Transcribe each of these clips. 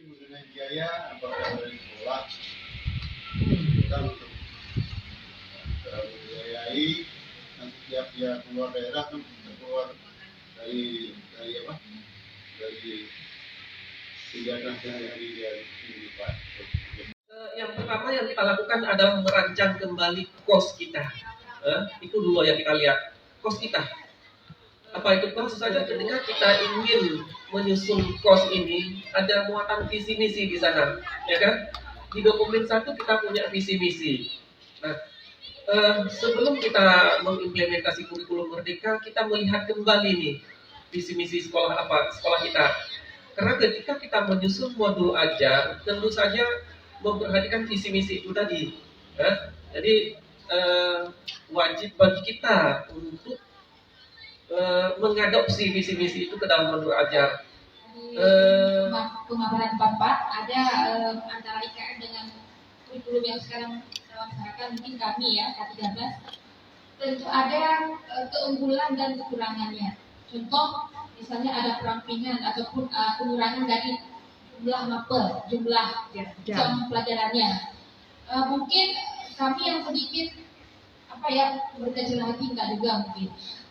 mengenai biaya apakah dari sekolah kita untuk membiayai nanti tiap dia keluar daerah kan keluar dari apa dari kegiatan sehari-hari dari Pak. Yang pertama yang kita lakukan adalah merancang kembali kos kita. Itu dulu yang kita lihat, kos kita. Apa itu kos saja ketika kita ingin menyusun kos ini ada muatan visi misi di sana, ya kan? Di dokumen satu kita punya visi misi. Nah, sebelum kita mengimplementasi kurikulum Merdeka, kita melihat kembali nih visi misi sekolah kita. Karena ketika kita menyusun modul ajar, tentu saja memperhatikan visi misi itu tadi. Jadi wajib bagi kita untuk mengadopsi visi misi itu ke dalam modul ajar. Pemaparan Bapak ada antara IKM dengan kurikulum yang sekarang kita laksanakan, mungkin kami ya K13 tentu ada keunggulan dan kekurangannya. Contoh misalnya ada perampingan ataupun pengurangan dari jumlah mapel, jumlah jam pelajarannya. Mungkin kami yang sedikit berkecil hati nggak juga mungkin.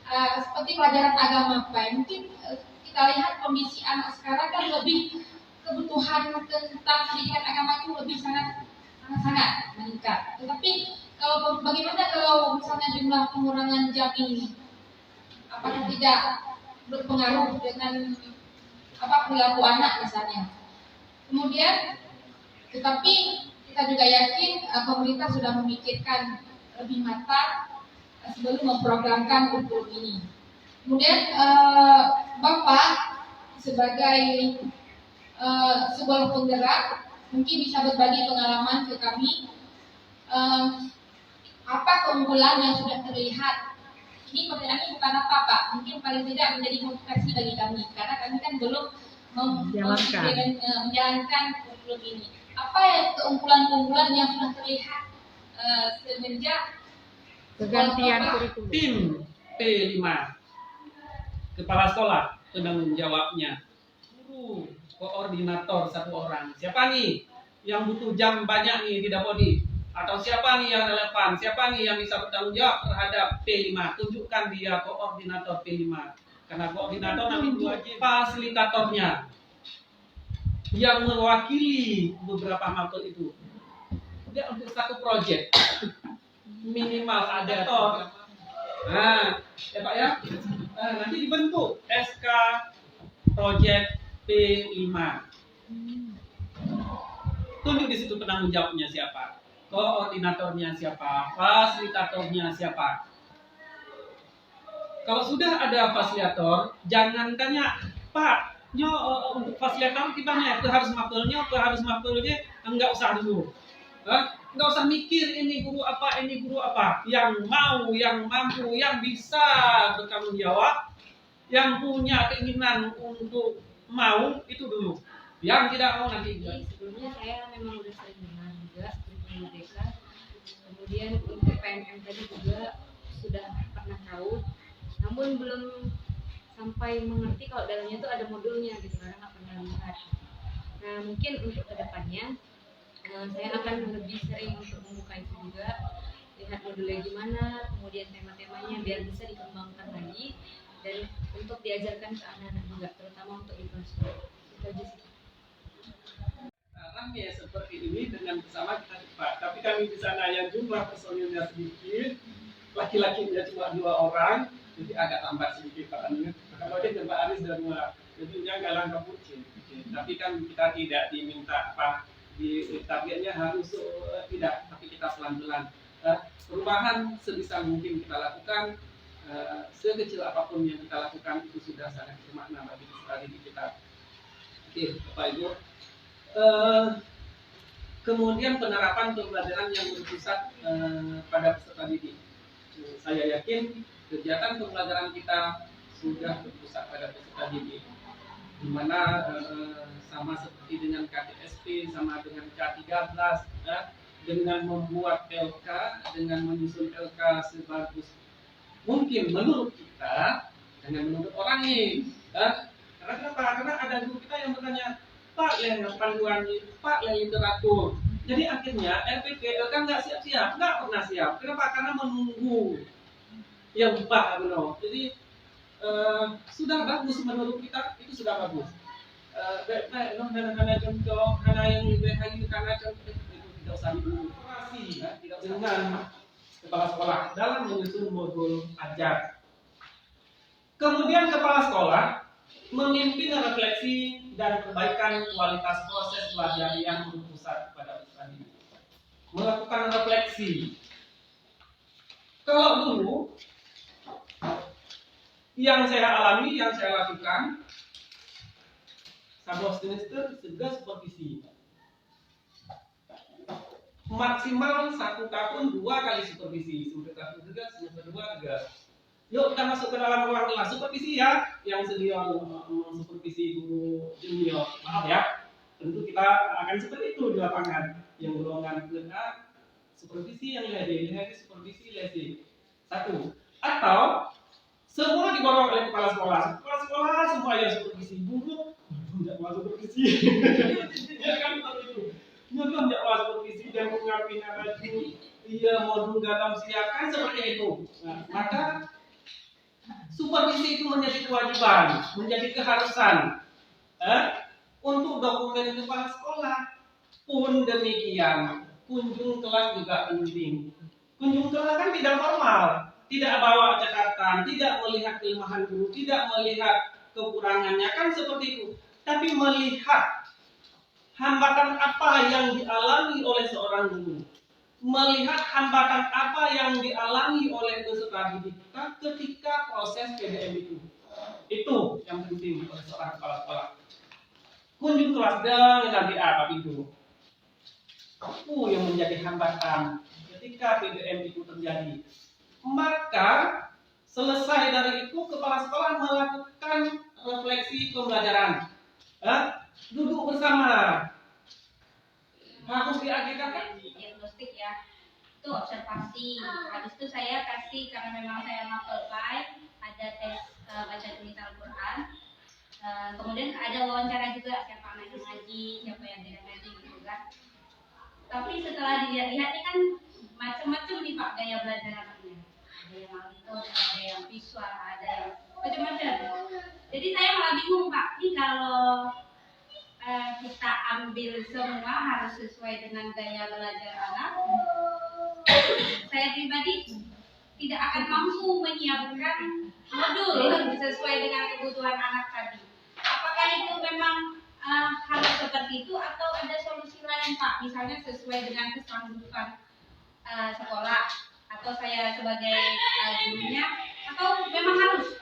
Seperti pelajaran agama mungkin kita lihat kondisi anak sekarang kan lebih kebutuhan tentang pendidikan agama itu lebih sangat meningkat. Tetapi bagaimana kalau misalnya jumlah pengurangan jam ini, apakah tidak berpengaruh dengan perilaku anak misalnya? Kemudian, tetapi kita juga yakin pemerintah sudah memikirkan lebih matang sebelum memprogramkan kurikulum ini. Kemudian Bapak sebagai sebuah penggerak mungkin bisa berbagi pengalaman ke kami, apa keunggulan yang sudah terlihat. Ini pertanyaannya bukan apa Pak, mungkin paling tidak menjadi motivasi bagi kami karena kami kan belum menjalankan kurikulum ini. Apa ya keunggulan yang sudah terlihat semenjak pergantian kurikulum? Tim P5 kepala sekolah penanggung jawabnya, guru koordinator satu orang. Siapa nih yang butuh jam banyak nih di Dapodi? Atau siapa nih yang relevan? Siapa nih yang bisa bertanggung jawab terhadap P5? Tunjukkan dia koordinator P5. Karena koordinator nanti wajib fasilitatornya yang mewakili beberapa mapel itu. Dia untuk satu proyek minimal ada tor. Nah, ya Pak ya. Nanti dibentuk SK Project P5. Tunjuk di situ penanggung jawabnya siapa, koordinatornya siapa, fasilitatornya siapa. Kalau sudah ada fasilitator, jangan tanya, Pak, untuk fasilitator gimana? Itu harus mapelnya, enggak usah dulu. Enggak usah mikir ini guru apa. Yang mau, yang mampu, yang bisa bertanggung jawab, yang punya keinginan untuk mau itu dulu. Yang tidak mau nanti. Sebelumnya saya memang udah sering dengar juga kurikulum Merdeka. Kemudian untuk PNM tadi juga sudah pernah tahu, namun belum sampai mengerti kalau dalamnya itu ada modulnya gitu karena nggak pernah lihat. Nah mungkin untuk kedepannya saya akan lebih sering untuk membuka itu juga, lihat modulnya gimana, kemudian tema-temanya biar bisa dikembangkan lagi dan untuk diajarkan ke anak-anak juga, terutama untuk di kelas 2. Itu aja sih. Sekarang ya seperti ini dengan bersama kita cepat. Tapi kami di sana yang jumlah personilnya sedikit, laki-lakinya cuma 2 orang, jadi agak tambah sedikit Pak Anies. Kalau dia Pak Anies dan 2, jadi dia langkah kucing. Tapi kan kita tidak diminta di targetnya harus tidak, tapi kita pelan-pelan. Perubahan sebisa mungkin kita lakukan, sekecil apapun yang kita lakukan itu sudah sangat bermakna bagi kita. Oke, Bapak Ibu. Kemudian penerapan pembelajaran yang berpusat pada peserta didik. Saya yakin kegiatan pembelajaran kita sudah berpusat pada peserta didik, di mana sama seperti dengan KTSP, sama dengan K13, dengan membuat LK, dengan menyusun LK sebagus mungkin menurut kita, dengan menurut orang nih. Karena kenapa? Karena ada guru kita yang bertanya, Pak yang panduan, Pak yang literatur. Jadi akhirnya LPPL kan nggak siap-siap, nggak pernah siap. Kenapa? Karena menunggu yang Pak benar. Jadi sudah bagus menurut kita, itu sudah bagus. Baik, hanya contoh, hanya yang lebih karena contoh itu tidak usah dikurasi, ya, tidak dengan kepala sekolah dalam menyusun modul ajar. Kemudian kepala sekolah memimpin refleksi dan perbaikan kualitas proses belajar yang berpusat pada tadi. Melakukan refleksi. Kalau dulu yang saya alami, yang saya lakukan, satu semester sudah supervisi. Maksimal 1 tahun 2 kali supervisi. Semester 1 juga, semester 2 juga. Yuk kita masuk ke dalam ruang kelas supervisi ya, yang senior supervisi guru junior. Maaf ya, tentu kita akan seperti itu di lapangan. Yang golongan A supervisi, yang lesi supervisi lesi. 1. Atau semua dibawa oleh kepala sekolah. Kepala sekolah semua yang supervisi. Guru tidak masuk supervisi. Ya kan seperti itu. Guru tidak masuk supervisi dan mengambil narasi. Iya modul dalam siakan seperti itu. Nah, maka supervisi itu menjadi kewajiban, menjadi keharusan untuk dokumen kepala sekolah. Pun demikian, kunjung kelas juga penting. Kunjung kelas kan tidak formal, tidak bawa catatan, tidak melihat kelemahan guru, tidak melihat kekurangannya, kan seperti itu. Tapi melihat hambatan apa yang dialami oleh seorang guru, melihat hambatan apa yang dialami oleh peserta didik kita ketika proses PDM itu. Itu yang penting oleh seorang kepala sekolah. Kunjung kelas dengan apa itu? Yang menjadi hambatan ketika PDM itu terjadi. Maka selesai dari itu kepala sekolah melakukan refleksi pembelajaran. Duduk bersama. Harus diagitakan diagnostik ya. Itu observasi. Habis itu saya kasih, karena memang saya mapel ada tes baca tulis Al-Quran. Kemudian ada wawancara juga, siapa yang ngaji, siapa yang tidak ngaji gitu kan. Tapi setelah dilihat-lihat ini kan macam-macam nih Pak gaya belajar anaknya. Ada yang auditor, ada yang visual, ada yang macam-macam. Jadi saya malah bingung Pak, ini kalau kita ambil semua harus sesuai dengan gaya belajar anak, saya pribadi tidak akan mampu menyiapkan modul sesuai dengan kebutuhan anak tadi. Apakah itu memang harus seperti itu atau ada solusi lain Pak? Misalnya sesuai dengan kesanggupan sekolah atau saya sebagai gurunya, atau memang harus